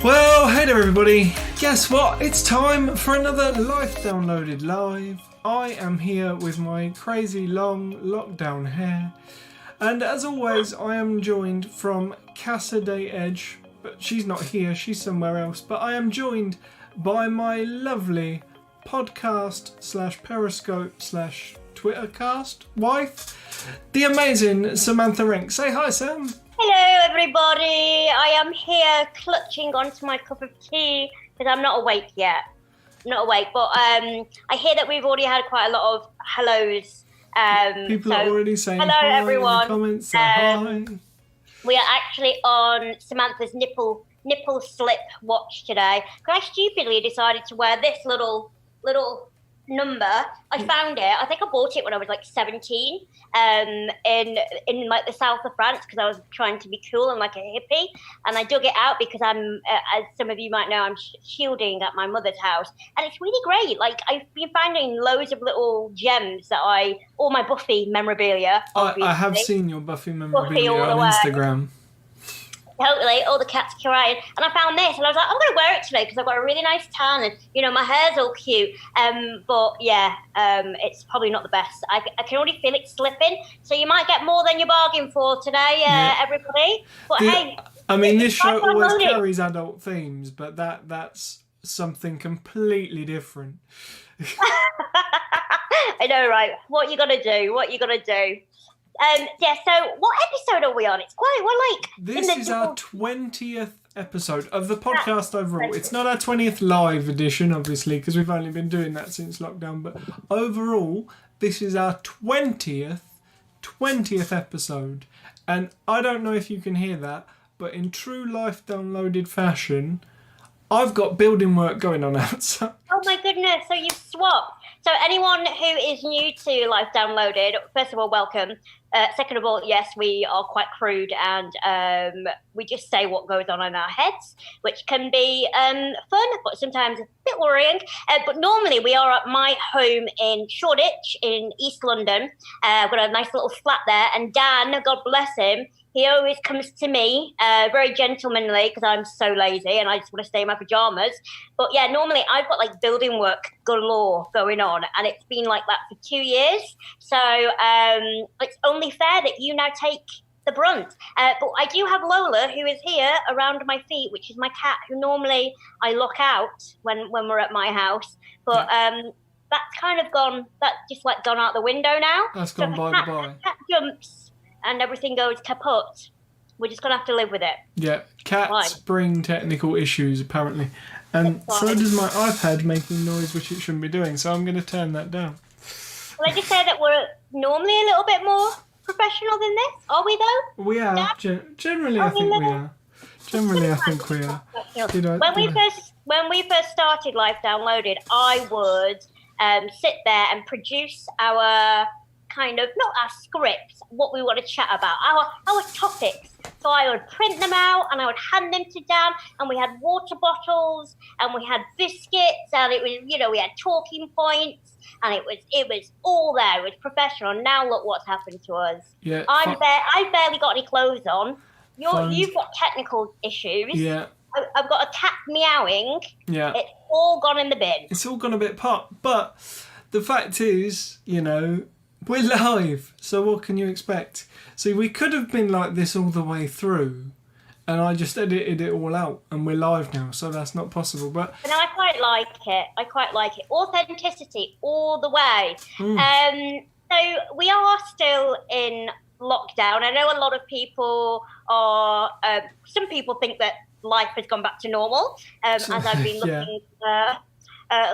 Well, hey there everybody. Guess what? It's time for another Life DownLow'ed live. I am here with my crazy long lockdown hair. And as always, I am joined from Casa de Edge. But she's not here, she's somewhere else. But I am joined by my lovely podcast / Periscope / Twittercast wife, the amazing Samantha Rink. Say hi, Sam. Hello everybody, I am here clutching onto my cup of tea because I'm not awake yet. Not awake, but I hear that we've already had quite a lot of hellos. People are already saying hello hi everyone. in the comments. Hi. We are actually on Samantha's nipple slip watch today. Because I stupidly decided to wear this little number. I found it. I think I bought it when I was like 17 in like the south of France because I was trying to be cool and like a hippie, and I dug it out because I'm as some of you might know, I'm shielding at my mother's house, and it's really great. Like I've been finding loads of little gems that all my Buffy memorabilia. I have seen your Buffy memorabilia on Instagram. Totally, all the cats crying, and I found this, and I was like, I'm going to wear it today because I've got a really nice tan, and my hair's all cute. But yeah, it's probably not the best. I can already feel it slipping, so you might get more than you bargained for today, everybody. But hey, I mean, this show always carries adult themes, but that's something completely different. I know, right? What you gonna do? So what episode are we on? This is our 20th episode of the podcast overall. It's not our 20th live edition, obviously, because we've only been doing that since lockdown, but overall, this is our 20th episode. And I don't know if you can hear that, but in true Life DownLow'ed fashion, I've got building work going on outside. Oh my goodness, so you've swapped. So anyone who is new to Life DownLow'ed, first of all, welcome. Second of all, yes, we are quite crude and we just say what goes on in our heads, which can be fun, but sometimes a bit worrying. But normally we are at my home in Shoreditch in East London. I've got a nice little flat there. And Dan, God bless him, he always comes to me, very gentlemanly, because I'm so lazy and I just want to stay in my pajamas. But yeah, normally I've got like building work galore going on, and it's been like that for 2 years. So it's only fair that you now take the brunt. But I do have Lola, who is here around my feet, which is my cat, who normally I lock out when we're at my house. But that's kind of gone, that's just like gone out the window now. That's gone by the by. Cat jumps and everything goes kaput. We're just going to have to live with it. Yeah, cats bring technical issues, apparently. And so does my iPad making noise, which it shouldn't be doing, so I'm going to turn that down. Well, I just say that we're normally a little bit more professional than this. Are we, though? We are. Generally, I think we are. Generally, I think we are. When we first started Life DownLow'ed, I would sit there and produce our kind of, not our scripts, what we want to chat about, our topics. So I would print them out and I would hand them to Dan, and we had water bottles and we had biscuits, and it was, we had talking points, and it was all there. It was professional. Now look what's happened to us. Yeah. I've barely got any clothes on. You've got technical issues. Yeah. I've got a cat meowing. Yeah. It's all gone in the bin. It's all gone a bit pop. But the fact is, we're live, so what can you expect? See, we could have been like this all the way through, and I just edited it all out, and we're live now, so that's not possible. But no, I quite like it. Authenticity all the way. So we are still in lockdown. I know a lot of people are. Some people think that life has gone back to normal, as I've been looking.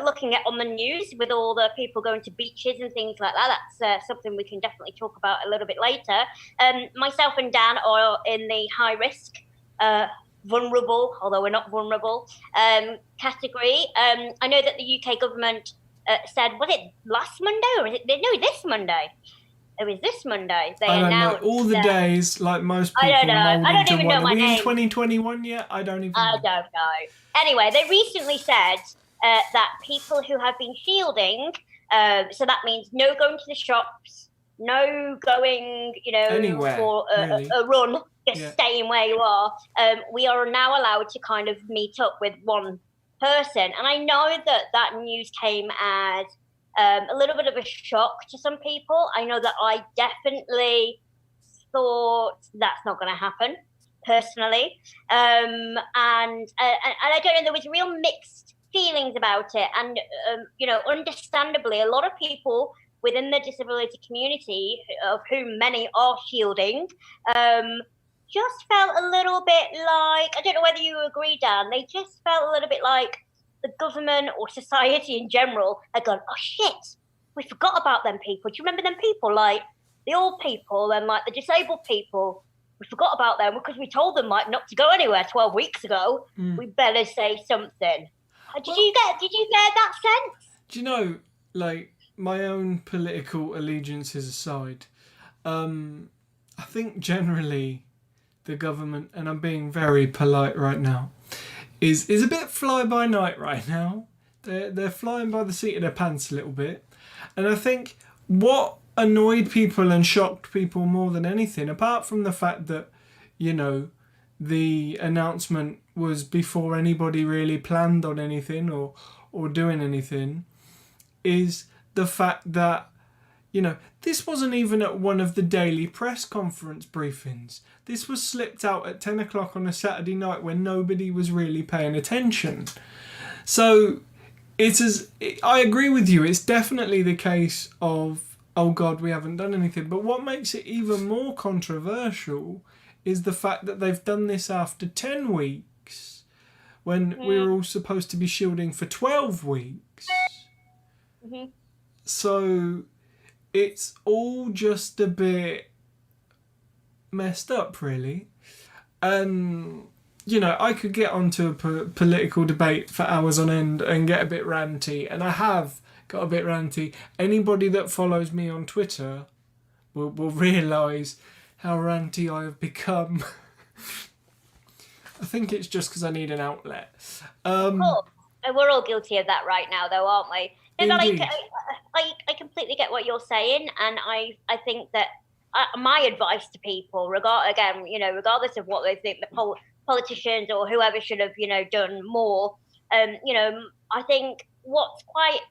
Looking at on the news with all the people going to beaches and things like that. That's something we can definitely talk about a little bit later. Myself and Dan are in the high risk, vulnerable, although we're not vulnerable, category. I know that the UK government said, was it last Monday or this Monday? It was this Monday. They announced all the days, like most people. I don't know. I don't even know my name. Are we in 2021 yet? I don't even know. I don't know. Anyway, they recently said that people who have been shielding, so that means no going to the shops, no going, Anywhere, for really. a run, just Yeah. staying where you are. We are now allowed to kind of meet up with one person. And I know that news came as a little bit of a shock to some people. I know that I definitely thought that's not going to happen personally. And I don't know, there was real mixed feelings about it. And, understandably, a lot of people within the disability community, of whom many are shielding, just felt a little bit like, I don't know whether you agree, Dan, they just felt a little bit like the government or society in general had gone, oh shit, we forgot about them people. Do you remember them people? Like the old people and like the disabled people. We forgot about them because we told them like not to go anywhere 12 weeks ago. We better say something. Did you get that sense? Do you know, like, my own political allegiances aside, I think generally the government, and I'm being very polite right now, is a bit fly by night right now. They're flying by the seat of their pants a little bit. And I think what annoyed people and shocked people more than anything, apart from the fact that, the announcement was before anybody really planned on anything or doing anything, is the fact that, this wasn't even at one of the daily press conference briefings. This was slipped out at 10 o'clock on a Saturday night when nobody was really paying attention. So I agree with you. It's definitely the case of, oh God, we haven't done anything. But what makes it even more controversial is the fact that they've done this after 10 weeks when we were all supposed to be shielding for 12 weeks. Mm-hmm. So it's all just a bit messed up, really. I could get onto a political debate for hours on end and get a bit ranty, and I have got a bit ranty. Anybody that follows me on Twitter will realise how ranty I have become. I think it's just because I need an outlet. Cool. We're all guilty of that right now, though, aren't we? Indeed. I completely get what you're saying, and I think that my advice to people, regardless of what they think the politicians or whoever should have, done more, I think what's quite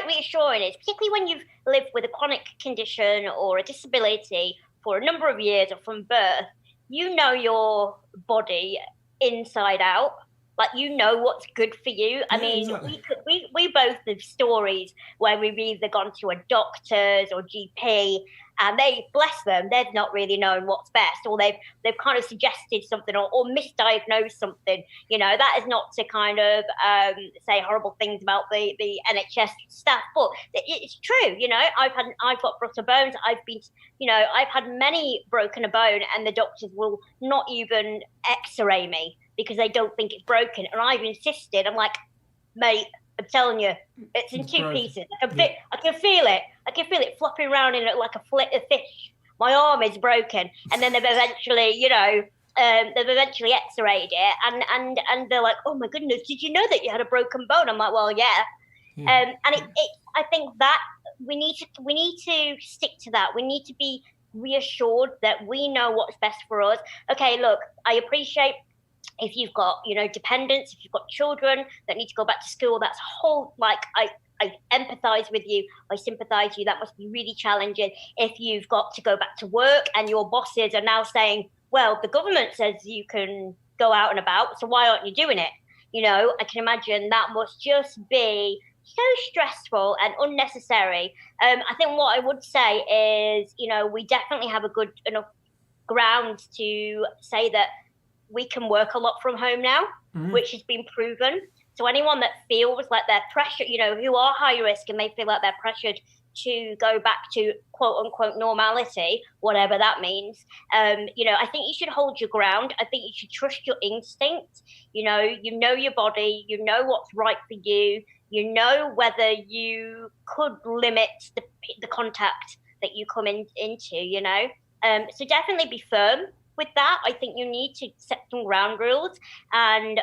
reassuring is, particularly when you've lived with a chronic condition or a disability for a number of years or from birth, you know your body inside out. Like, what's good for you. I mean, exactly. we both have stories where we've either gone to a doctor's or GP, and they, bless them, they've not really known what's best, or they've kind of suggested something or misdiagnosed something. That is not to kind of say horrible things about the NHS staff, but it's true. I've got brittle bones. I've had many broken a bone, and the doctors will not even X-ray me because they don't think it's broken. And I've insisted. I'm like, mate, I'm telling you, it's in two pieces. I can feel it. I can feel it flopping around in it like a fish. My arm is broken. And then they've eventually, X-rayed it. And they're like, oh my goodness, did you know that you had a broken bone? I'm like, well, yeah. I think that we need to stick to that. We need to be reassured that we know what's best for us. Okay, look, I appreciate if you've got, dependents, if you've got children that need to go back to school, that's a whole, I empathise with you, I sympathise with you, that must be really challenging. If you've got to go back to work and your bosses are now saying, well, the government says you can go out and about, so why aren't you doing it? I can imagine that must just be so stressful and unnecessary. I think what I would say is, we definitely have a good enough ground to say that we can work a lot from home now, which has been proven. So anyone that feels like they're pressured, who are high risk and they feel like they're pressured to go back to quote unquote normality, whatever that means, I think you should hold your ground. I think you should trust your instinct. You know your body, you know what's right for you, whether you could limit the contact that you come into, So definitely be firm with that. I think you need to set some ground rules and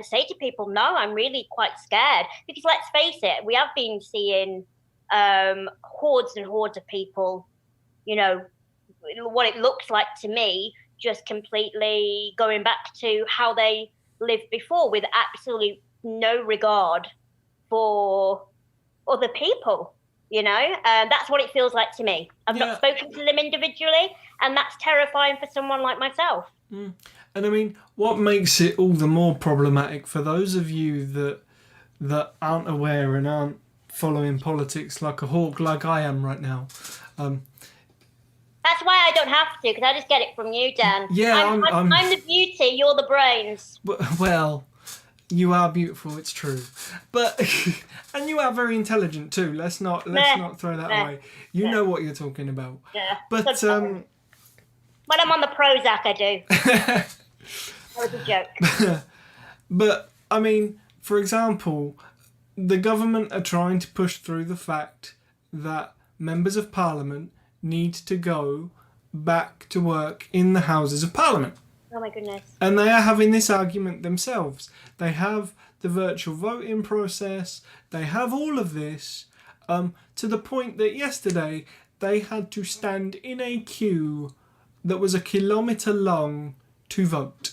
say to people, no, I'm really quite scared, because let's face it, we have been seeing hordes and hordes of people, what it looks like to me, just completely going back to how they lived before with absolute no regard for other people. That's what it feels like to me. I've not spoken to them individually, and that's terrifying for someone like myself. And I mean, what makes it all the more problematic for those of you that aren't aware and aren't following politics like a hawk, like I am right now. That's why I don't have to, because I just get it from you, Dan. Yeah, I'm the beauty, you're the brains. Well, you are beautiful, it's true, but and you are very intelligent too. Let's not throw that away. You know what you're talking about. Yeah. But when I'm on the Prozac, I do. That was a joke. But I mean, for example, the government are trying to push through the fact that members of Parliament need to go back to work in the Houses of Parliament. Oh my goodness. And they are having this argument themselves. They have the virtual voting process. They have all of this to the point that yesterday they had to stand in a queue that was 1 kilometre long to vote.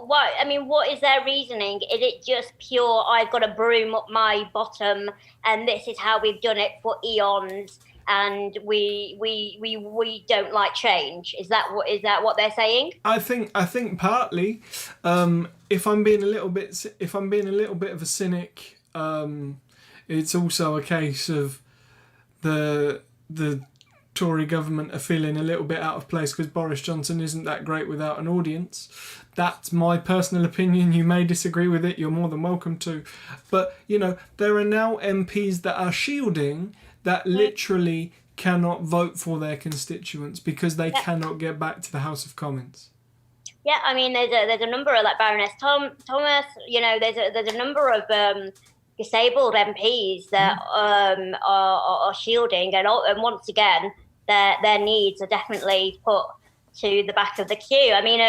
What is their reasoning? Is it just pure, I've got to broom up my bottom and this is how we've done it for eons? And we don't like change. Is that what they're saying? I think partly. If I'm being a little bit of a cynic, it's also a case of the Tory government are feeling a little bit out of place because Boris Johnson isn't that great without an audience. That's my personal opinion. You may disagree with it. You're more than welcome to. But there are now MPs that are shielding that literally cannot vote for their constituents because they cannot get back to the House of Commons. Yeah, I mean, there's a number of, like Baroness Thomas, there's a number of disabled MPs that are shielding, and once again, their needs are definitely put to the back of the queue. I mean,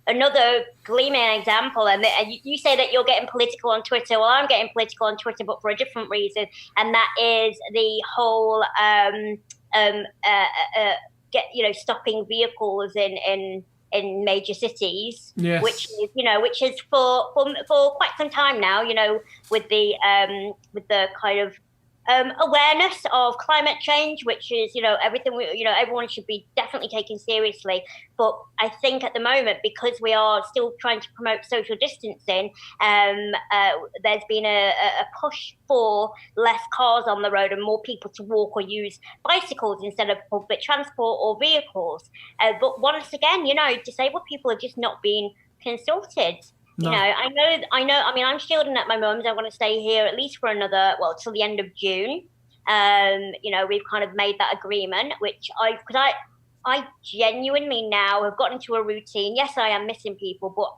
another gleaming example, and you say that you're getting political on Twitter. Well, I'm getting political on Twitter, but for a different reason, and that is the whole stopping vehicles in major cities, yes. which is for quite some time now. With the kind of awareness of climate change, which is everything everyone should be definitely taken seriously. But I think at the moment, because we are still trying to promote social distancing, there's been a push for less cars on the road and more people to walk or use bicycles instead of public transport or vehicles. But once again, disabled people have just not been consulted. No. I know. I mean, I'm shielding at my mum's. I want to stay here at least for another, till the end of June. We've kind of made that agreement, which I genuinely now have gotten to a routine. Yes, I am missing people, but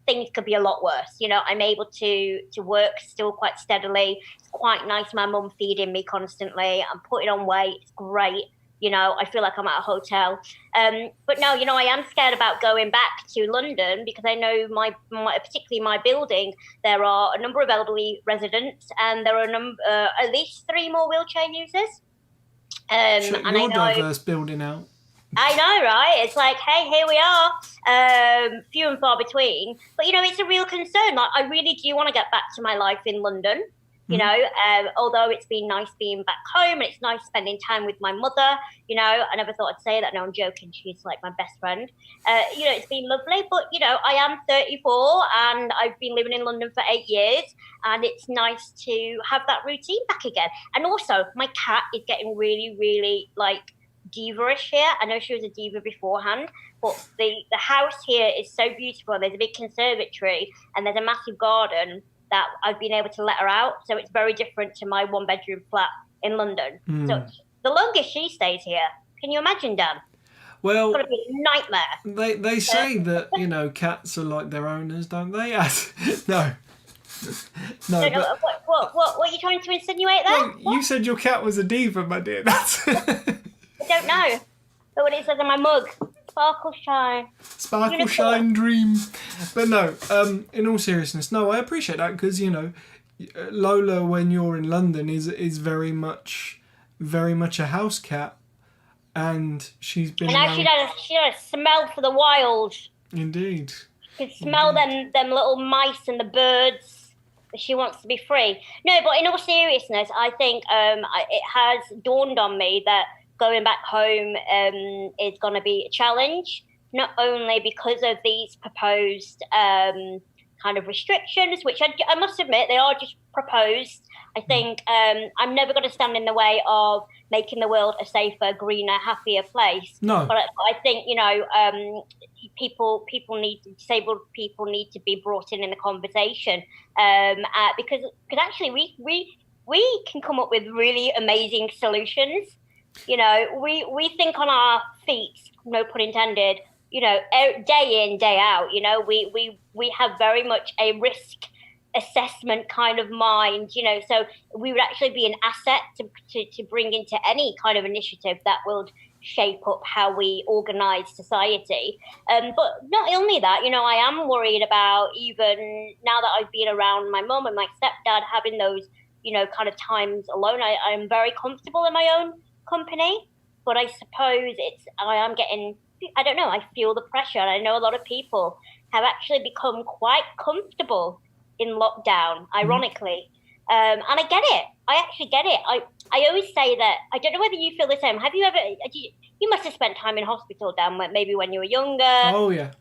things could be a lot worse. I'm able to work still quite steadily. It's quite nice. My mum feeding me constantly. I'm putting on weight. It's great. I feel like I'm at a hotel. But no, I am scared about going back to London because I know particularly my building, there are a number of elderly residents and there are at least 3 more wheelchair users. Check your diverse building out. I know, right? It's like, hey, here we are, few and far between. But, it's a real concern. Like, I really do want to get back to my life in London. Although it's been nice being back home and it's nice spending time with my mother, I never thought I'd say that. No, I'm joking. She's like my best friend. It's been lovely, but, I am 34 and I've been living in London for 8 years and it's nice to have that routine back again. And also my cat is getting really, really diva-ish here. I know she was a diva beforehand, but the house here is so beautiful. There's a big conservatory and there's a massive garden that I've been able to let her out. So it's very different to my 1-bedroom flat in London. So the longest she stays here, can you imagine, Dan? Well, it's got to be a nightmare. They say that, cats are like their owners, don't they? No. What are you trying to insinuate there? Well, you said your cat was a diva, my dear. I don't know. But what it says on my mug. Sparkle shine. Sparkle shine dream. But no, in all seriousness, no, I appreciate that because, Lola, when you're in London, is very much a house cat, and she's been And now she around. had a smell for the wild. Indeed. You can smell them little mice and the birds. She wants to be free. No, but in all seriousness, I think it has dawned on me that going back home is going to be a challenge, not only because of these proposed kind of restrictions, which I must admit, they are just proposed. I think I'm never going to stand in the way of making the world a safer, greener, happier place. No. But I think, disabled people need to be brought in the conversation because actually we can come up with really amazing solutions. We think on our feet, no pun intended, day in, day out. We have very much a risk assessment kind of mind, so we would actually be an asset to bring into any kind of initiative that will shape up how we organise society. But not only that, I am worried about, even now that I've been around my mum and my stepdad having those, kind of times alone, I'm very comfortable in my own company. But I suppose I feel the pressure. And I know a lot of people have actually become quite comfortable in lockdown, ironically. And I get it. I actually get it. I always say that, I don't know whether you feel the same. Have you ever, you must have spent time in hospital, Dan, maybe when you were younger. Oh, yeah.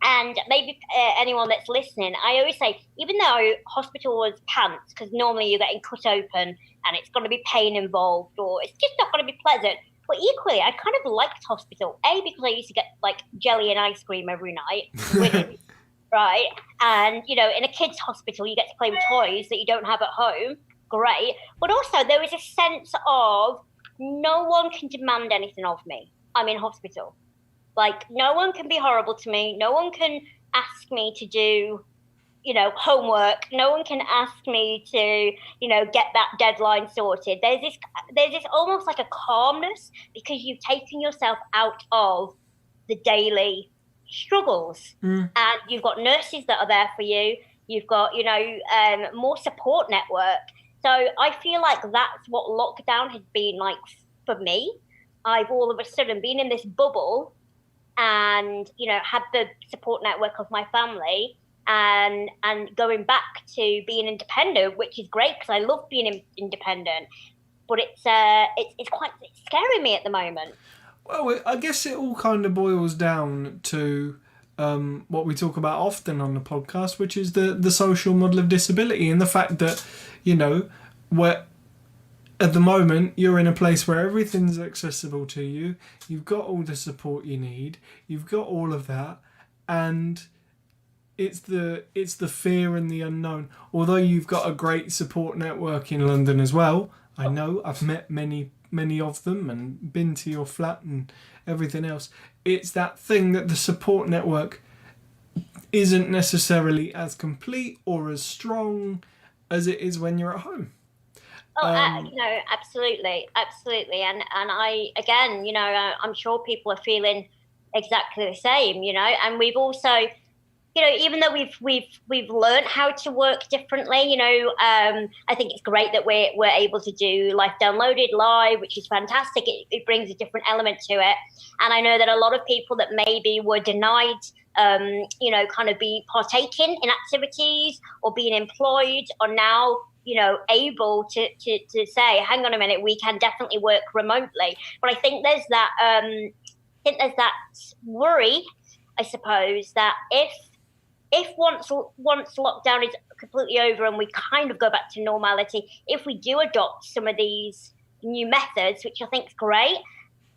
And maybe anyone that's listening, I always say, even though hospital was pants, because normally you're getting cut open and it's going to be pain involved, or it's just not going to be pleasant. But equally, I kind of liked hospital, because I used to get like jelly and ice cream every night. Right. And, in a kid's hospital, you get to play with toys that you don't have at home. Great. But also there is a sense of no one can demand anything of me. I'm in hospital. Like, no one can be horrible to me. No one can ask me to do, homework. No one can ask me to, get that deadline sorted. There's this almost like a calmness because you've taken yourself out of the daily struggles, and you've got nurses that are there for you. You've got more support network. So I feel like that's what lockdown has been like for me. I've all of a sudden been in this bubble and had the support network of my family, and going back to being independent, which is great because I love being independent, but it's scaring me at the moment. Well, I guess it all kind of boils down to what we talk about often on the podcast, which is the social model of disability, and the fact that, where at the moment you're in a place where everything's accessible to you, you've got all the support you need, you've got all of that, and it's the fear and the unknown. Although you've got a great support network in London as well, I know, I've met many of them and been to your flat and everything else. It's that thing that the support network isn't necessarily as complete or as strong as it is when you're at home. Absolutely, and I, again, I'm sure people are feeling exactly the same, and we've also, even though we've learned how to work differently, I think it's great that we're able to do Life DownLow'ed live, which is fantastic. It brings a different element to it. And I know that a lot of people that maybe were denied, kind of be partaking in activities or being employed are now, able to say, hang on a minute, we can definitely work remotely. But I think there's that worry, I suppose, that if once lockdown is completely over and we kind of go back to normality, if we do adopt some of these new methods, which I think is great,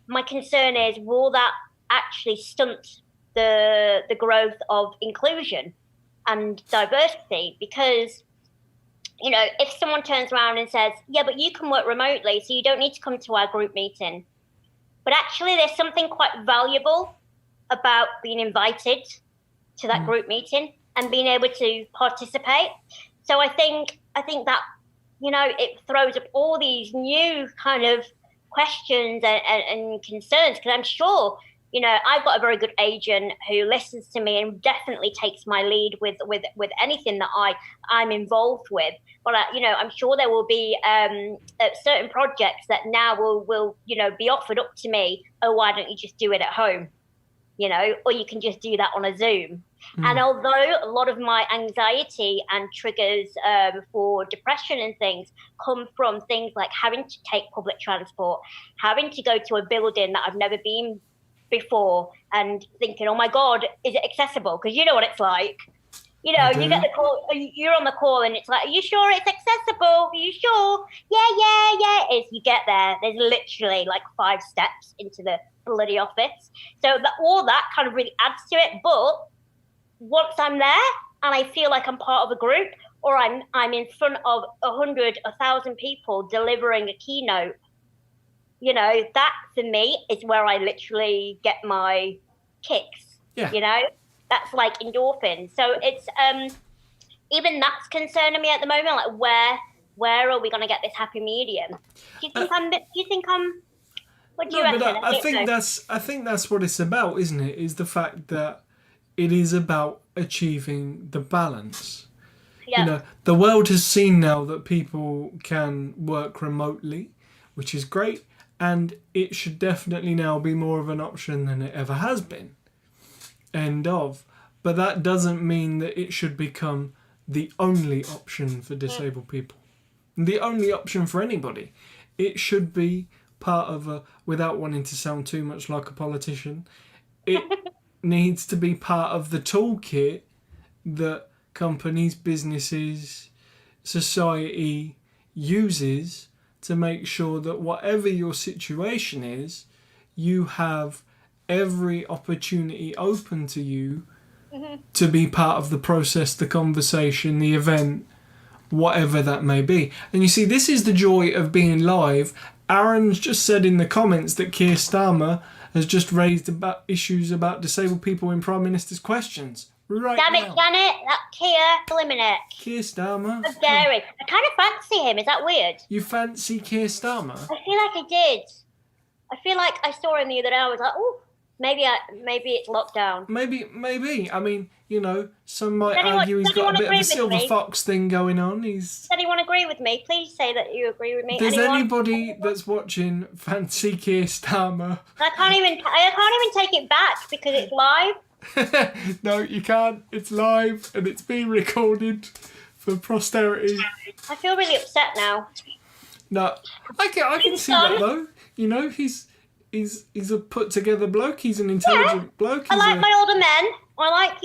my concern is, will that actually stunt the growth of inclusion and diversity? Because, if someone turns around and says, yeah, but you can work remotely, so you don't need to come to our group meeting. But actually there's something quite valuable about being invited to that group meeting and being able to participate. So I think that, it throws up all these new kind of questions and concerns, because I'm sure I've got a very good agent who listens to me and definitely takes my lead with anything that I'm involved with. But I'm sure there will be certain projects that now will be offered up to me. Oh, why don't you just do it at home? Or you can just do that on a Zoom. And although a lot of my anxiety and triggers for depression and things come from things like having to take public transport, having to go to a building that I've never been before and thinking, oh my God, is it accessible? Because you know what it's like. You get the call, you're on the call and it's like, are you sure it's accessible? Are you sure? Yeah, it is. You get there. There's literally like 5 steps into the bloody office. So all that kind of really adds to it. But once I'm there and I feel like I'm part of a group or I'm in front of 100, 1,000 people delivering a keynote, that for me is where I literally get my kicks. Yeah. That's like endorphins. So it's even that's concerning me at the moment. Like where are we going to get this happy medium? Do you think I'm? What do you reckon? I think that's what it's about, isn't it? Is the fact that it is about achieving the balance. Yeah. The world has seen now that people can work remotely, which is great, and it should definitely now be more of an option than it ever has been. End of. But that doesn't mean that it should become the only option for disabled people. The only option for anybody. It should be part of without wanting to sound too much like a politician, it needs to be part of the toolkit that companies, businesses, society uses to make sure that whatever your situation is, you have every opportunity open to you to be part of the process, the conversation, the event, whatever that may be. And you see, this is the joy of being live. Aaron's just said in the comments that Keir Starmer has just raised about issues about disabled people in Prime Minister's questions. Right Damn it, now. Janet, that Keir, eliminate. Keir Starmer. How dare he? I kind of fancy him. Is that weird? You fancy Keir Starmer? I feel like I did. I feel like I saw him the other day. I was like, oh, maybe it's lockdown. Maybe. I mean, some might argue he's got a bit of a silver fox thing going on. Does anyone agree with me? Please say that you agree with me. Does anybody that's watching fancy Keir Starmer? I can't even take it back because it's live. No, you can't. It's live and it's being recorded for posterity. I feel really upset now. No, I can see that though. He's a put together bloke. He's an intelligent bloke. I like my older men. I like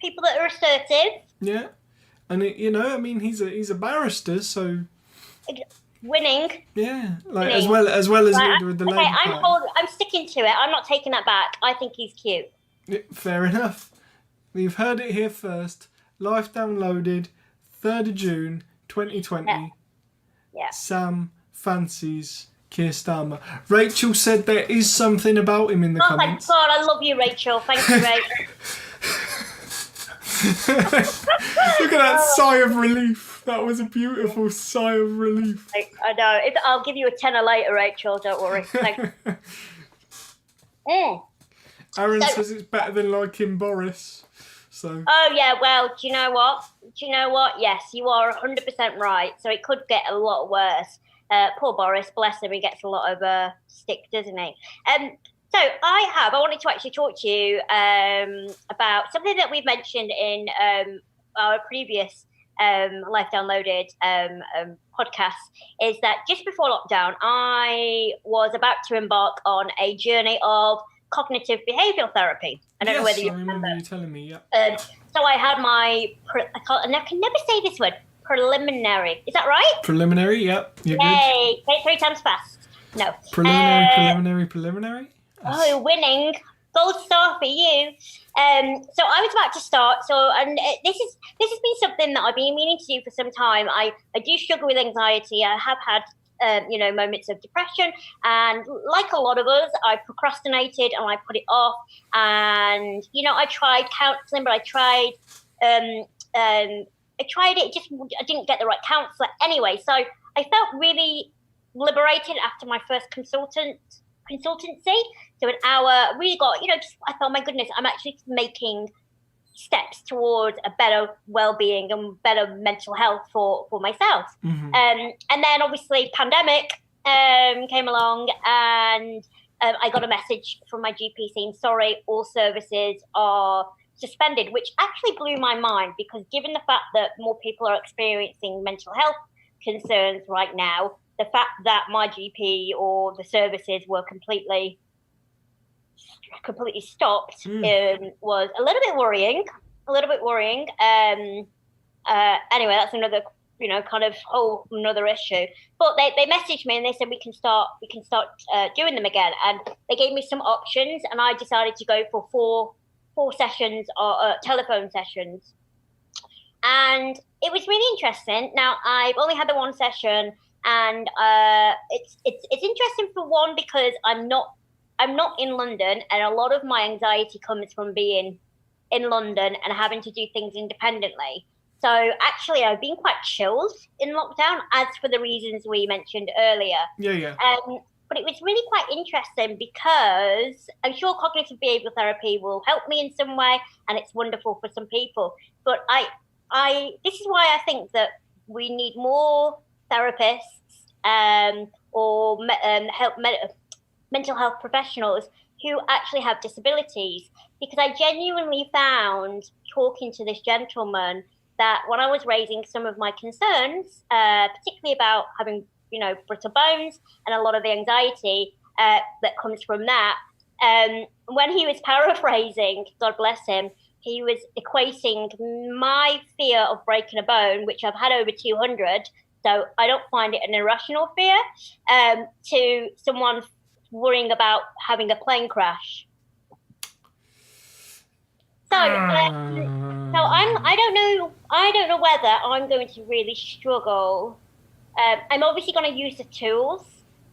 people that are assertive. Yeah, and he's a barrister, so winning. Yeah, winning. as well as leader of the Labour Party. I'm sticking to it. I'm not taking that back. I think he's cute. Yeah, fair enough. You've heard it here first. Life Downloaded, 3rd of June, 2020. Yeah. Sam fancies Keir Starmer. Rachel said there is something about him in the comments. Oh my God, I love you, Rachel. Thank you, Rachel. Look at that sigh of relief. That was a beautiful sigh of relief. I know. I'll give you a tenner later, Rachel. Don't worry. Thanks. Aaron says it's better than liking Boris. So. Oh yeah, well, do you know what? Yes, you are 100% right. So it could get a lot worse. Poor Boris, bless him, he gets a lot of stick, doesn't he? So I wanted to actually talk to you about something that we've mentioned in our previous Life Downloaded podcast, is that just before lockdown, I was about to embark on a journey of cognitive behavioural therapy. I don't know whether you remember you telling me. Yeah. So I had my I can never say this word, preliminary. Is that right? Preliminary. Yep. Yay! Say it 3 times fast. No. Preliminary. Oh, winning! Gold star for you. So I was about to start. This has been something that I've been meaning to do for some time. I do struggle with anxiety. I have had moments of depression, and like a lot of us, I procrastinated and I put it off. And I tried counselling, but I tried it. I didn't get the right counsellor anyway. So I felt really liberated after my first consultant consultancy. So an hour, really got, just, I thought, my goodness, I'm actually making steps towards a better well-being and better mental health for myself. And then obviously pandemic came along, and I got a message from my GP saying, sorry, all services are suspended, which actually blew my mind, because given the fact that more people are experiencing mental health concerns right now, the fact that my GP or the services were completely stopped was a little bit worrying. Anyway, that's another kind of whole another issue. But they messaged me and they said we can start doing them again, and they gave me some options, and I decided to go for four sessions or telephone sessions, and it was really interesting. Now I've only had the one session, and it's interesting for one because I'm not in London, and a lot of my anxiety comes from being in London and having to do things independently. So actually, I've been quite chilled in lockdown, as for the reasons we mentioned earlier. Yeah. But it was really quite interesting because I'm sure cognitive behavioural therapy will help me in some way, and it's wonderful for some people. But this is why I think that we need more therapists or mental health professionals who actually have disabilities, because I genuinely found, talking to this gentleman, that when I was raising some of my concerns, particularly about having, brittle bones and a lot of the anxiety that comes from that, when he was paraphrasing, God bless him, he was equating my fear of breaking a bone, which I've had over 200, so I don't find it an irrational fear, to someone worrying about having a plane crash. So I don't know whether I'm going to really struggle. I'm obviously going to use the tools,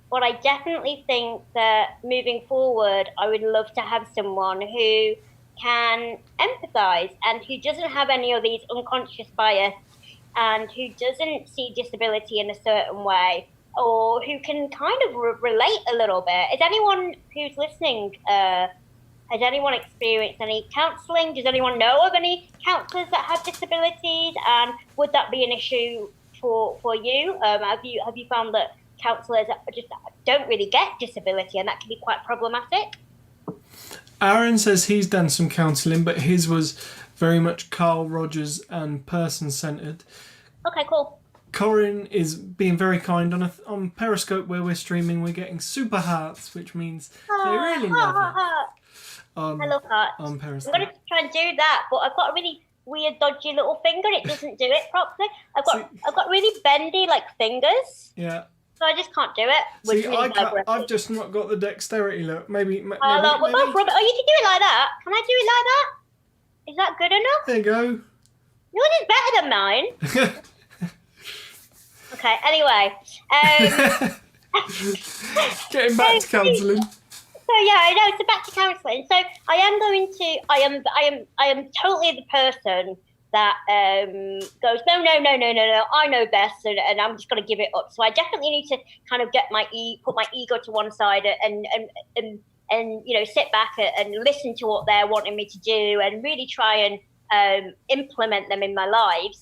but I definitely think that moving forward, I would love to have someone who can empathise and who doesn't have any of these unconscious bias, and who doesn't see disability in a certain way, or who can kind of relate a little bit. Is anyone who's listening, has anyone experienced any counselling? Does anyone know of any counsellors that have disabilities? And would that be an issue for you? Have you found that counsellors just don't really get disability, and that can be quite problematic? Aaron says he's done some counselling, but his was very much Carl Rogers and person-centred. Okay, cool. Corinne is being very kind on Periscope, where we're streaming. We're getting super hearts, which means they really love it. I love hearts. On Periscope. I'm going to try and do that, but I've got a really weird, dodgy little finger. It doesn't do it properly. I've got really bendy fingers. Yeah. So I just can't do it. See, really I've just not got the dexterity. Look, maybe. We're both rubber. Oh, you can do it like that. Can I do it like that? Is that good enough? There you go. Yours is better than mine. Okay, anyway. Getting back to counselling. So yeah, I know. So back to counselling. So I am totally the person that goes, no, I know best, and I'm just going to give it up. So I definitely need to kind of put my ego to one side and sit back and listen to what they're wanting me to do, and really try and implement them in my life.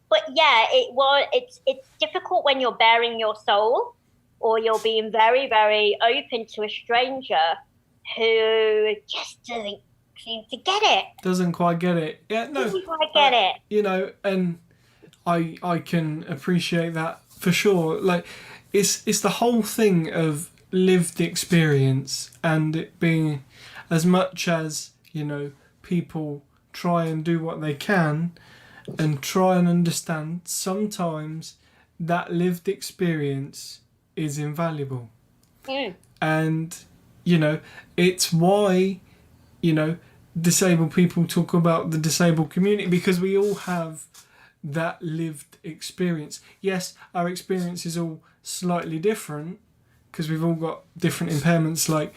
But yeah, it's difficult when you're bearing your soul, or you're being very, very open to a stranger who just doesn't seem to get it. Doesn't quite get it. Yeah, no. Doesn't quite get it. And I can appreciate that for sure. Like, it's the whole thing of lived experience, and it being, as much as, people try and do what they can and try and understand, sometimes that lived experience is invaluable. And it's why disabled people talk about the disabled community, because we all have that lived experience. Yes, our experience is all slightly different because we've all got different impairments. Like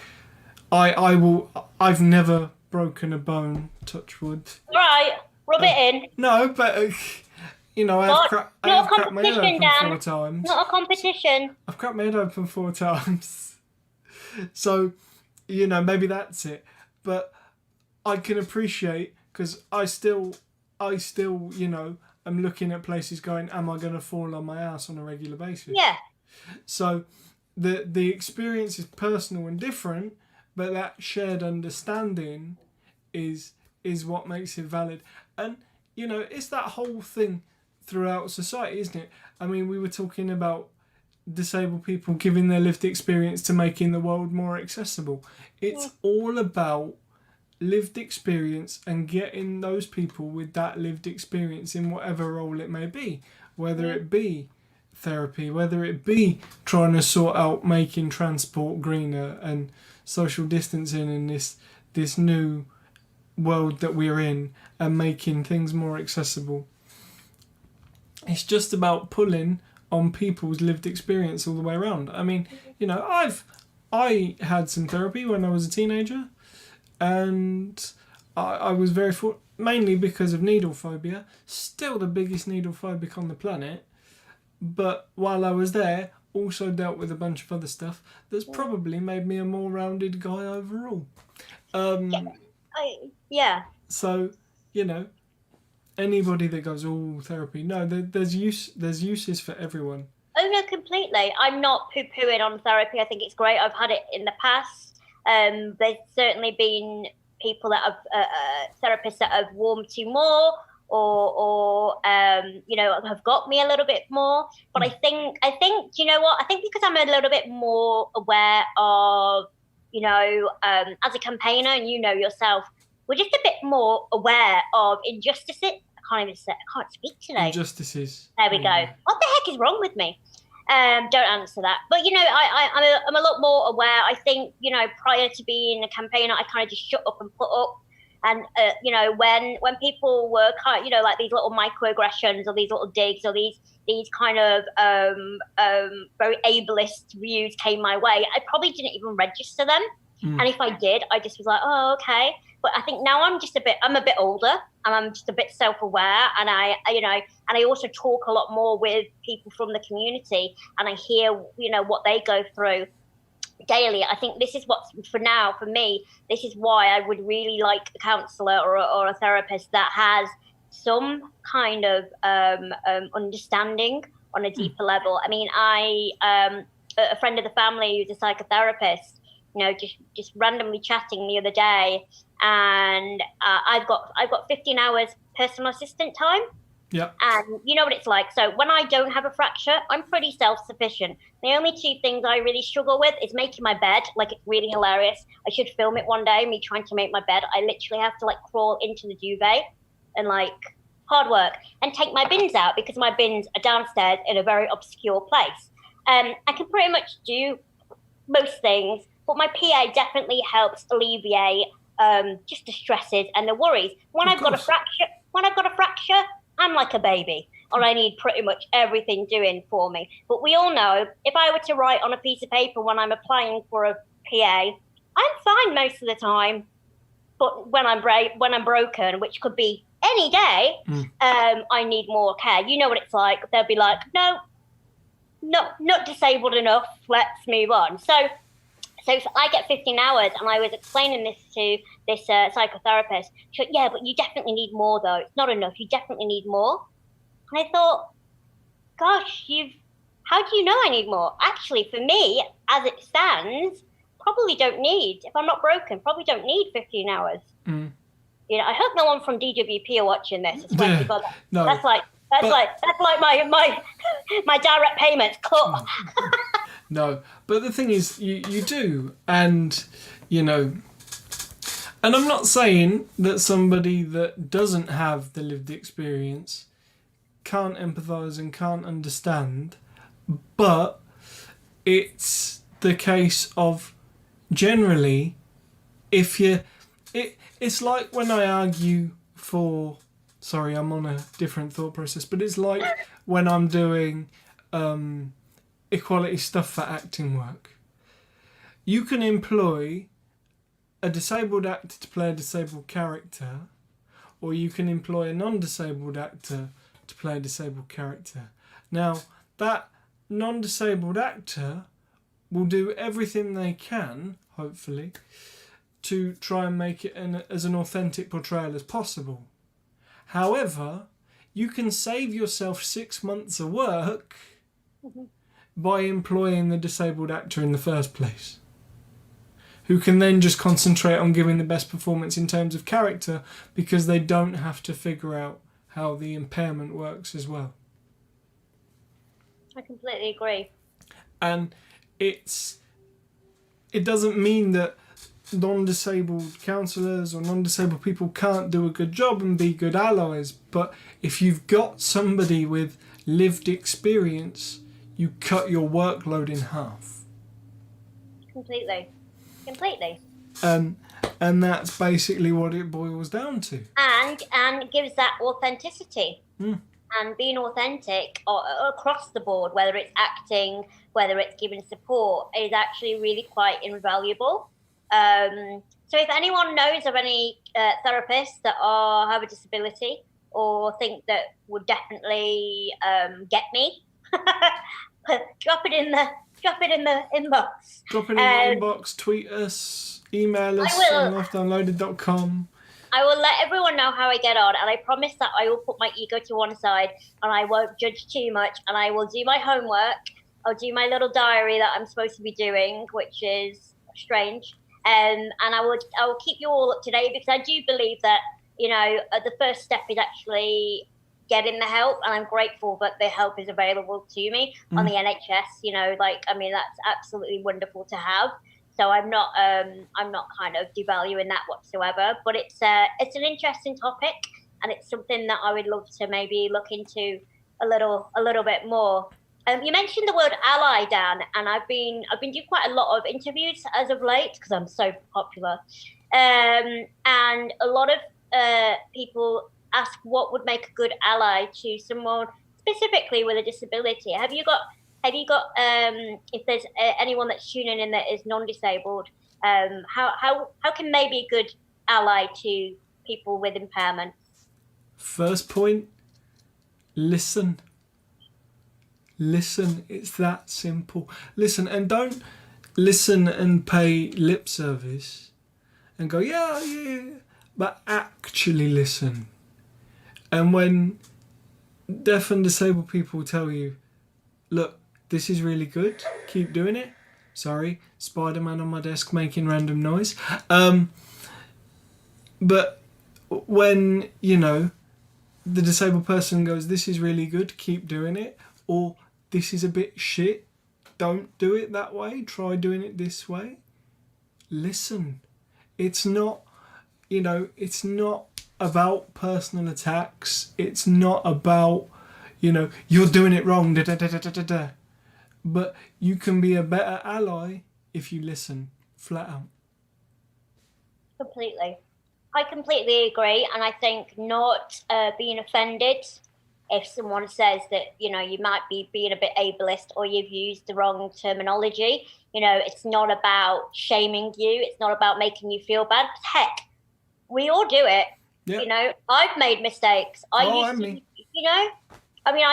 I've never broken a bone, touch wood. Right, rub it in. No, but you know, God, I not have a cracked my head competition, open Dan. 4 times. Not a competition. I've cracked my head open 4 times. So, you know, maybe that's it. But I can appreciate, because I still, you know, am looking at places going, am I going to fall on my ass on a regular basis? Yeah. So the experience is personal and different, but that shared understanding is what makes it valid. And, you know, it's that whole thing throughout society, isn't it? I mean, we were talking about disabled people giving their lived experience to making the world more accessible. It's all about lived experience and getting those people with that lived experience in whatever role it may be, whether it be therapy, whether it be trying to sort out making transport greener and social distancing in this new world that we're in and making things more accessible. It's just about pulling on people's lived experience all the way around. I mean, you know, I had some therapy when I was a teenager, and I was very mainly because of needle phobia. Still the biggest needle phobic on the planet, but while I was there, also dealt with a bunch of other stuff that's probably made me a more rounded guy overall. Yeah. So, you know, anybody that goes, oh, therapy, no, there's uses for everyone. Oh no, completely. I'm not poo-pooing on therapy. I think it's great. I've had it in the past. There's certainly been people that have therapists that have warmed to more, or you know, have got me a little bit more. But I think you know what? I think because I'm a little bit more aware of, you know, as a campaigner, and you know yourself, we're just a bit more aware of injustices. I can't speak today. Injustices. There we go. What the heck is wrong with me? Don't answer that. But, you know, I'm a lot more aware. I think, you know, prior to being a campaigner, I kind of just shut up and put up. And, you know, when people were kind of, you know, like these little microaggressions or these little digs or these kind of very ableist views came my way, I probably didn't even register them. And if I did, I just was like, oh, okay. But I think now I'm a bit older, and I'm just a bit self-aware, and I also talk a lot more with people from the community, and I hear, you know, what they go through daily. I think this is what's, for me, this is why I would really like a counsellor or a therapist that has some kind of understanding on a deeper level. I mean, a friend of the family who's a psychotherapist, you know, just randomly chatting the other day, and I've got 15 hours personal assistant time. Yeah. And you know what it's like. So when I don't have a fracture, I'm pretty self-sufficient. The only two things I really struggle with is making my bed. Like, it's really hilarious. I should film it one day, me trying to make my bed. I literally have to like crawl into the duvet and like hard work, and take my bins out because my bins are downstairs in a very obscure place. I can pretty much do most things, but my PA definitely helps alleviate just the stresses and the worries. When I've got a fracture, I'm like a baby, or I need pretty much everything doing for me. But we all know, if I were to write on a piece of paper when I'm applying for a PA, I'm fine most of the time. But when I'm broken, which could be any day, I need more care. You know what it's like. They'll be like, no, not disabled enough. Let's move on. So I get 15 hours, and I was explaining this to this psychotherapist. She went, yeah, but you definitely need more, though. It's not enough. You definitely need more. And I thought, gosh, how do you know I need more? Actually, for me, as it stands, probably don't need, if I'm not broken, probably don't need 15 hours. You know, I hope no one from DWP are watching this. I swear to God, no. That's like my direct payments cut. No, but the thing is, you do, and, you know, and I'm not saying that somebody that doesn't have the lived experience can't empathise and can't understand, but it's the case of, generally, it's like when I argue for, sorry, I'm on a different thought process, but it's like when I'm doing equality stuff for acting work. You can employ a disabled actor to play a disabled character, or you can employ a non-disabled actor to play a disabled character. Now, that non-disabled actor will do everything they can, hopefully, to try and make it as an authentic portrayal as possible. However, you can save yourself 6 months of work by employing the disabled actor in the first place, who can then just concentrate on giving the best performance in terms of character, because they don't have to figure out how the impairment works as well. I completely agree. And it doesn't mean that non-disabled counsellors or non-disabled people can't do a good job and be good allies, but if you've got somebody with lived experience, you cut your workload in half. Completely. And that's basically what it boils down to. And it gives that authenticity. And being authentic across the board, whether it's acting, whether it's giving support, is actually really quite invaluable. So if anyone knows of any therapists that have a disability or think that would definitely get me, drop it in the inbox. Drop it in the inbox, tweet us, email us on lifedownloaded.com. I will let everyone know how I get on, and I promise that I will put my ego to one side and I won't judge too much, and I will do my homework. I'll do my little diary that I'm supposed to be doing, which is strange. And I will keep you all up to date, because I do believe that, the first step is actually getting the help, and I'm grateful that the help is available to me on the NHS. That's absolutely wonderful to have. So I'm not kind of devaluing that whatsoever, but it's an interesting topic, and it's something that I would love to maybe look into a little bit more. You mentioned the word ally, Dan, and I've been doing quite a lot of interviews as of late because I'm so popular, and a lot of people ask what would make a good ally to someone specifically with a disability. Have you got if there's anyone that's tuning in that is non-disabled, how can they be a good ally to people with impairment? First point, listen. Listen, it's that simple. Listen, and don't listen and pay lip service and go, yeah, but actually listen. And when deaf and disabled people tell you, look, this is really good, keep doing it. Sorry, Spider-Man on my desk making random noise. But when, the disabled person goes, this is really good, keep doing it, or this is a bit shit, don't do it that way, try doing it this way. Listen. It's not, it's not about personal attacks. It's not about, you're doing it wrong, But you can be a better ally if you listen, flat out. Completely. I completely agree. And I think not being offended if someone says that, you might be being a bit ableist or you've used the wrong terminology. It's not about shaming you. It's not about making you feel bad. Heck, we all do it. Yep. I've made mistakes. I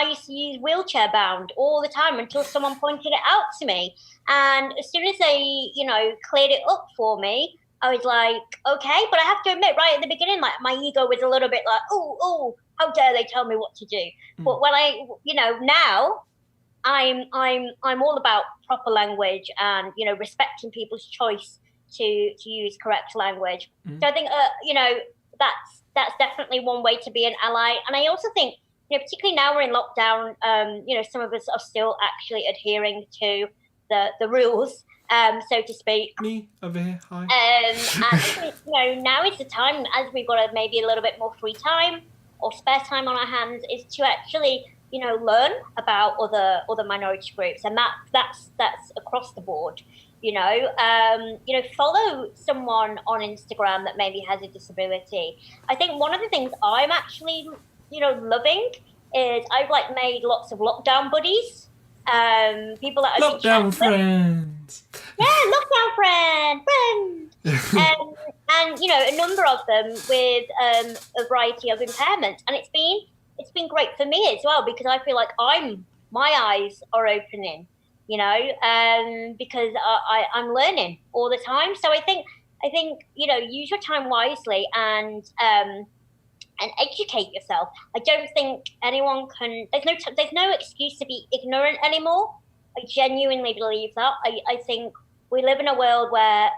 used to use wheelchair bound all the time until someone pointed it out to me. And as soon as they, cleared it up for me, I was like, okay, but I have to admit, right at the beginning, like my ego was a little bit like, oh, how dare they tell me what to do? But when I, now I'm all about proper language and, respecting people's choice to use correct language. So I think, that's definitely one way to be an ally. And I also think, particularly now we're in lockdown, some of us are still actually adhering to the rules, so to speak. Me over here, hi. And I think, now is the time, as we've got maybe a little bit more free time or spare time on our hands, is to actually, learn about other minority groups, and that's across the board. Follow someone on Instagram that maybe has a disability. I think one of the things I'm actually, loving is I've made lots of lockdown buddies. People that are lockdown friends. Yeah, lockdown friend. and a number of them with a variety of impairments, and it's been it's been great for me as well, because I feel like my eyes are opening, because I'm learning all the time. So I think use your time wisely and educate yourself. I don't think anyone can. There's no excuse to be ignorant anymore. I genuinely believe that. I think we live in a world where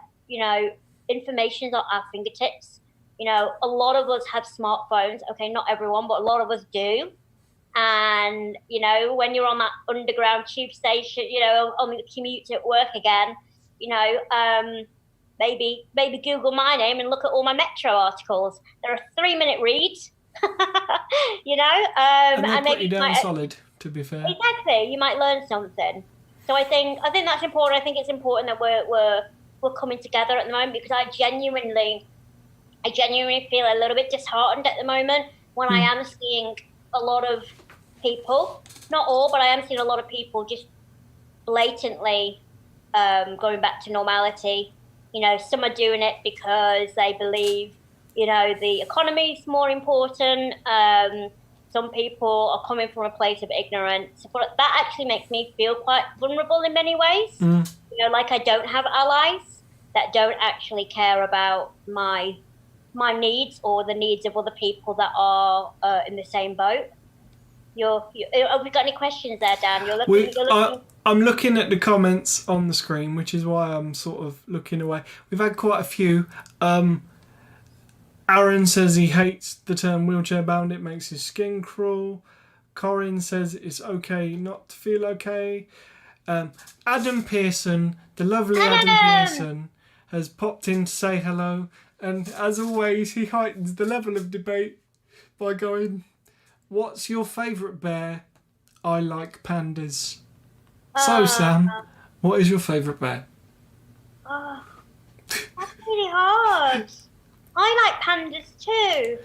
information's at our fingertips. A lot of us have smartphones. Okay, not everyone, but a lot of us do. And when you're on that underground tube station, on the commute to work again, maybe Google my name and look at all my Metro articles. They're a 3-minute read, and they and put maybe you down solid. To be fair, exactly, you might learn something. So I think that's important. I think it's important that we're coming together at the moment, because I genuinely feel a little bit disheartened at the moment when I am seeing a lot of people, not all, but I am seeing a lot of people just blatantly going back to normality. Some are doing it because they believe, the economy is more important. Some people are coming from a place of ignorance, but that actually makes me feel quite vulnerable in many ways. Like I don't have allies that don't actually care about my needs or the needs of other people that are in the same boat. Have we got any questions there, Dan? You're looking. I'm looking at the comments on the screen, which is why I'm sort of looking away. We've had quite a few. Aaron says he hates the term wheelchair bound. It makes his skin crawl. Corinne says it's okay not to feel okay. Adam Pearson, the lovely Adam Pearson, has popped in to say hello. And as always, he heightens the level of debate by going, "What's your favourite bear? I like pandas." So, Sam, what is your favourite bear? That's really hard. I like pandas too.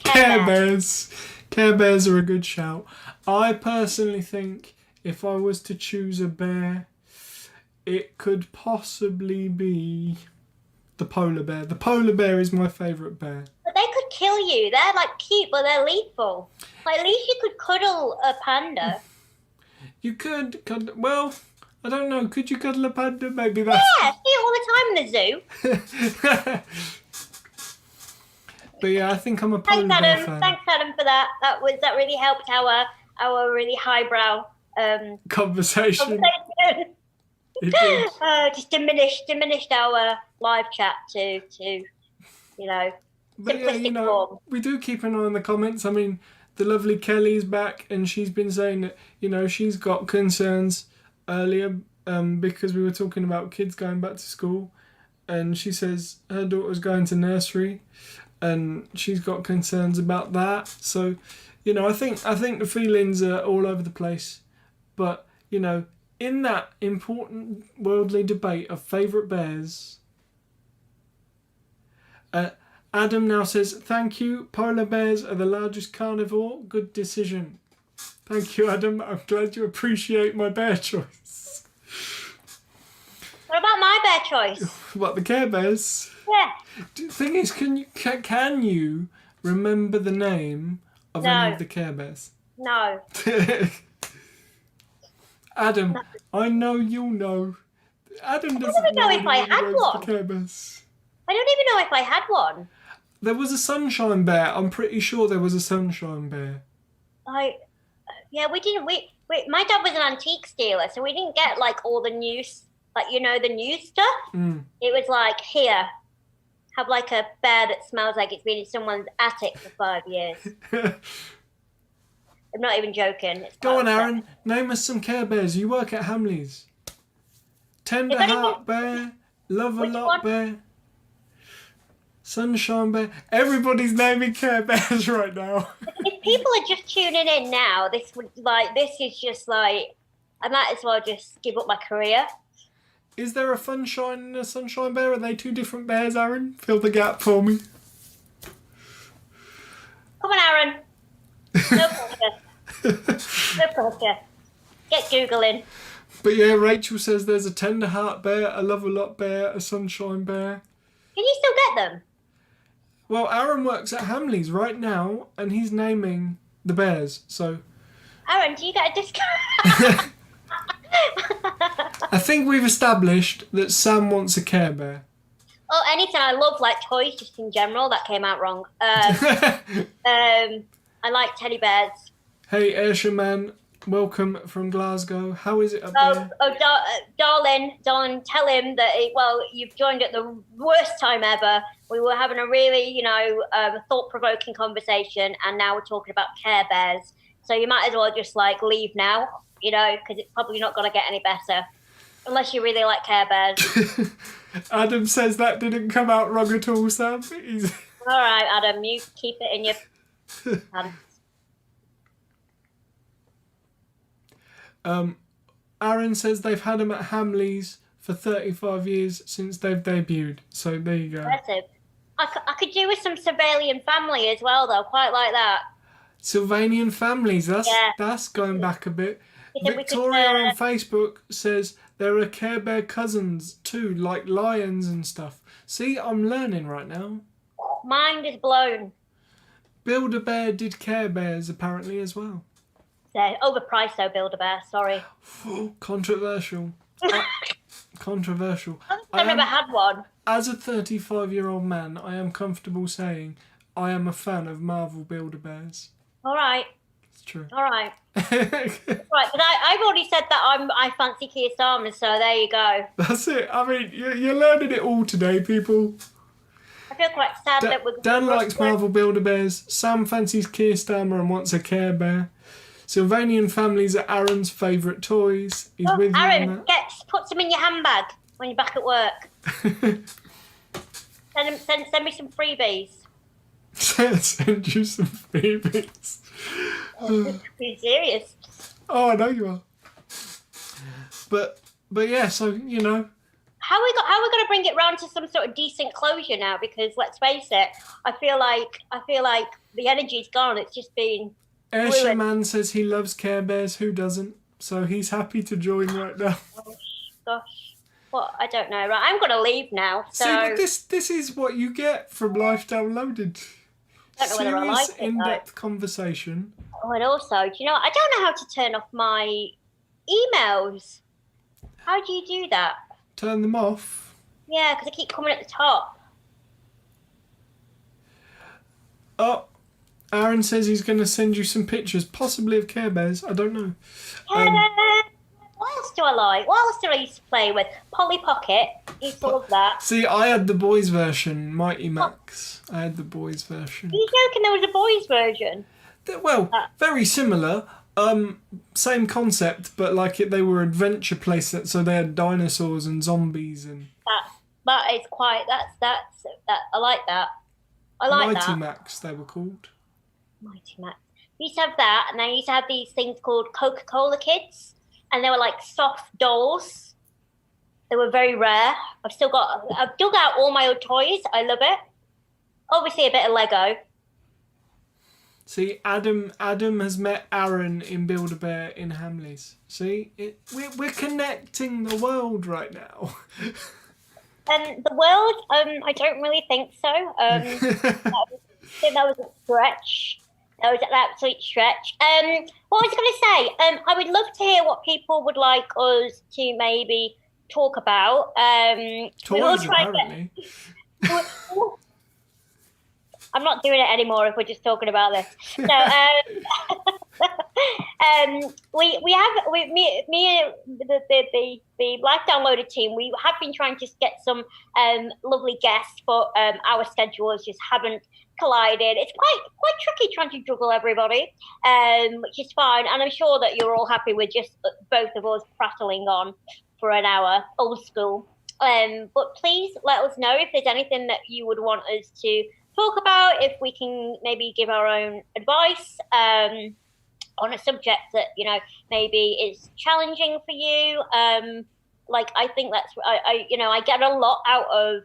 Care Bears. Care Bears are a good shout. I personally think if I was to choose a bear, it could possibly be the polar bear. The polar bear is my favourite bear. But they could kill you. They're like cute, but they're lethal. Like, at least you could cuddle a panda. You could cuddle. Well, I don't know. Could you cuddle a panda? Maybe that's. Yeah, see it all the time in the zoo. But yeah, I think I'm a polar bear fan. Thanks, Adam, for that. That really helped our really highbrow conversation. It did. Just diminished our live chat to But simplistic form. We do keep an eye on the comments. I mean, the lovely Kelly's back, and she's been saying that she's got concerns earlier because we were talking about kids going back to school, and she says her daughter's going to nursery, and she's got concerns about that. So, I think the feelings are all over the place, but in that important worldly debate of favourite bears, Adam now says, "Thank you. Polar bears are the largest carnivore. Good decision." Thank you, Adam. I'm glad you appreciate my bear choice. What about my bear choice? What, the Care Bears? Yeah. The thing is, can you remember the name of any of the Care Bears? No. Adam, I know you'll know. Adam doesn't even know if I had one. Care Bears. I don't even know if I had one. There was a sunshine bear. I'm pretty sure there was a sunshine bear. We didn't. My dad was an antique dealer, so we didn't get like all the news, the new stuff. It was like, here, have like a bear that smells like it's been in someone's attic for 5 years. I'm not even joking. Go on, Aaron. Name us some Care Bears. You work at Hamleys. Tender Heart Bear, Love a Lot Bear, Sunshine Bear. Everybody's naming Care Bears right now. If people are just tuning in now, this is just like, I might as well just give up my career. Is there a Funshine and a Sunshine Bear? Are they two different bears, Aaron? Fill the gap for me. Come on, Aaron. No pressure. No pressure. Get Googling. But yeah, Rachel says there's a Tender Heart Bear, a Love a Lot Bear, a Sunshine Bear. Can you still get them? Well, Aaron works at Hamley's right now, and he's naming the bears. So, Aaron, do you get a discount? I think we've established that Sam wants a Care Bear. Oh, anything. I love like toys just in general. That came out wrong. I like teddy bears. Hey, Ayrshire man, welcome from Glasgow. How is it up there? Darling, tell him that, you've joined at the worst time ever. We were having a really, thought-provoking conversation, and now we're talking about Care Bears. So you might as well just, leave now, because it's probably not going to get any better. Unless you really like Care Bears. Adam says that didn't come out wrong at all, Sam. All right, Adam, you keep it in your hands. Aaron says they've had him at Hamley's for 35 years since they've debuted. So there you go. Impressive. I could do with some Sylvanian family as well, though. Quite like that. Sylvanian families. That's going back a bit. Victoria on Facebook says there are Care Bear cousins too, like lions and stuff. See, I'm learning right now. Mind is blown. Build-A-Bear did Care Bears apparently as well. They're overpriced though, Build-A-Bear, sorry. Controversial. Controversial. I've never had one. As a 35-year-old man, I am comfortable saying I am a fan of Marvel Build-A-Bears. All right. It's true. All right. Right, but I've already said that I fancy Keir Starmer, so there you go. That's it. I mean, you're learning it all today, people. I feel quite sad that we're... Dan likes Marvel Build-A-Bears. Sam fancies Keir Starmer and wants a Care Bear. Sylvanian families are Aaron's favourite toys. He's with Aaron, you on that. put some in your handbag when you're back at work. Send me some freebies. Send you some freebies. Be serious. Oh, I know you are. But yeah, so How are we going to bring it round to some sort of decent closure now? Because let's face it, I feel like the energy's gone. It's just been. Ayrshire man says he loves Care Bears. Who doesn't? So he's happy to join right now. Gosh. Well, I don't know. Right, I'm going to leave now. So. See, but this is what you get from Life DownLow'ed. I don't know whether I like it, in-depth conversation. Oh, and also, do you know what? I don't know how to turn off my emails. How do you do that? Turn them off? Yeah, because they keep coming at the top. Oh, Aaron says he's going to send you some pictures, possibly of Care Bears. I don't know. What else do I like? What else do I used to play with? Polly Pocket. Used to love that. See, I had the boys' version, Mighty Max. I had the boys' version. Are you joking? There was a boys' version? Well, very similar. Same concept, but they were adventure playsets, so they had dinosaurs and zombies and. That is quite. That's I like that. I like that. Mighty Max, they were called. Mighty Max. We used to have that, and I used to have these things called Coca-Cola Kids, and they were like soft dolls. They were very rare. I've dug out all my old toys. I love it. Obviously, a bit of Lego. See, Adam has met Aaron in Build-A-Bear in Hamleys. See, we're connecting the world right now. The world, I don't really think so. I think that was a stretch. That was an absolute stretch. What I was going to say, I would love to hear what people would like us to maybe talk about. Toys, apparently. I'm not doing it anymore if we're just talking about this. So, me and the Life DownLow'ed team, we have been trying to get some lovely guests, but our schedules just haven't collided. It's quite tricky trying to juggle everybody, which is fine. And I'm sure that you're all happy with just both of us prattling on for an hour, old school. But please let us know if there's anything that you would want us to talk about, if we can maybe give our own advice on a subject that maybe is challenging for you. I think that's I get a lot out of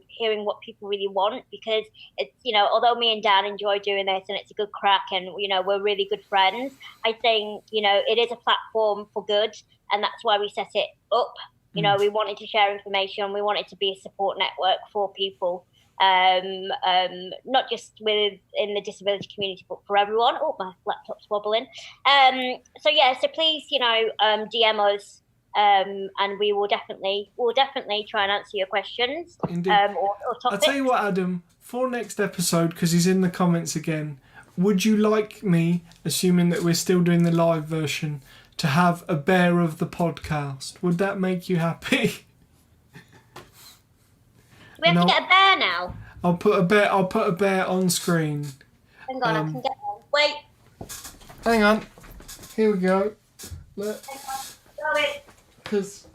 hearing what people really want, because it's although me and Dan enjoy doing this and it's a good crack and we're really good friends, I think it is a platform for good, and that's why we set it up. We wanted to share information, we wanted to be a support network for people. not just within the disability community, but for everyone. Oh, my laptop's wobbling. So please, DM us, and we'll definitely try and answer your questions. Indeed. Or topics. I'll tell you what, Adam, for next episode, because he's in the comments again, would you like me, assuming that we're still doing the live version, to have a bear of the podcast? Would that make you happy? We have to get a bear now. I'll put a bear on screen. Hang on, I can get one. Wait. Hang on. Here we go. Look. Sorry. Because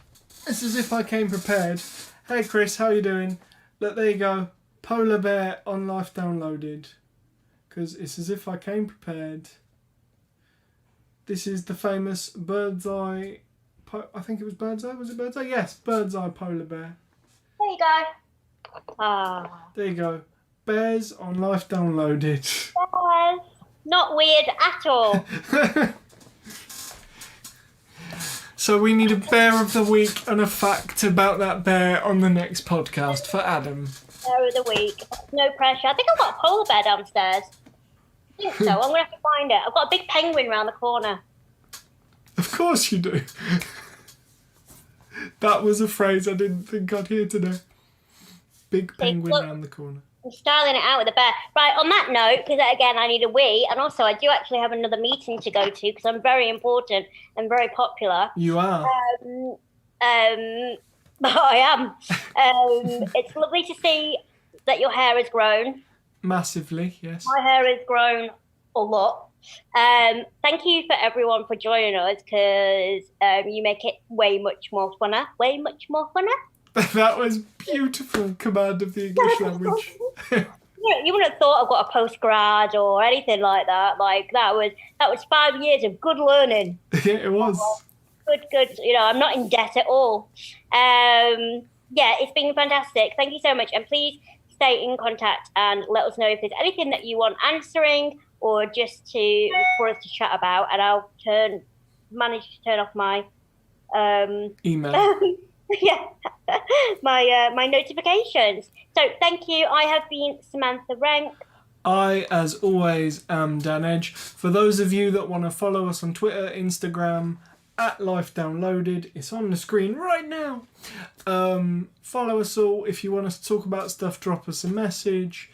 it's as if I came prepared. Hey Chris, how you doing? Look, there you go. Polar bear on Life DownLow'ed. Because it's as if I came prepared. This is the famous bird's eye. I think it was bird's eye. Was it bird's eye? Yes, bird's eye polar bear. There you go. Ah. There you go. Bears on Life DownLow'ed. Bears. Not weird at all. So we need a bear of the week and a fact about that bear on the next podcast for Adam. Bear of the week. No pressure. I think I've got a polar bear downstairs. I think so. I'm going to have to find it. I've got a big penguin round the corner. Of course you do. That was a phrase I didn't think I'd hear today. Big penguin round the corner. I'm styling it out with a bear. Right, on that note, because again, I need a wee, and also I do actually have another meeting to go to because I'm very important and very popular. You are. I am. It's lovely to see that your hair has grown. Massively, yes. My hair has grown a lot. Thank you for everyone for joining us because you make it way much more funner. Way much more funner. That was beautiful command of the English language. You wouldn't have thought I've got a postgrad or anything like that. Like that was 5 years of good learning. Yeah, it was. Good. I'm not in debt at all. It's been fantastic. Thank you so much. And please stay in contact and let us know if there's anything that you want answering or just for us to chat about. And I'll manage to turn off my email. Yeah, my notifications. So thank you. I have been Samantha Rank. I, as always, am Dan Edge. For those of you that want to follow us on Twitter, Instagram, at Life DownLow'ed, it's on the screen right now. Follow us all. If you want us to talk about stuff, drop us a message.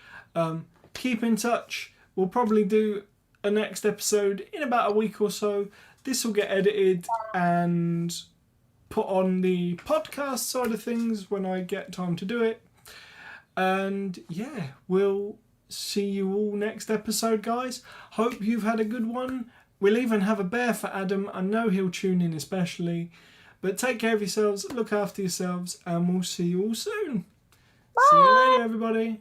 Keep in touch. We'll probably do a next episode in about a week or so. This will get edited and put on the podcast side of things when I get time to do it. And yeah, we'll see you all next episode, guys. Hope you've had a good one. We'll even have a bear for Adam. I know he'll tune in especially. But take care of yourselves, look after yourselves, and we'll see you all soon. Bye. See you later, everybody.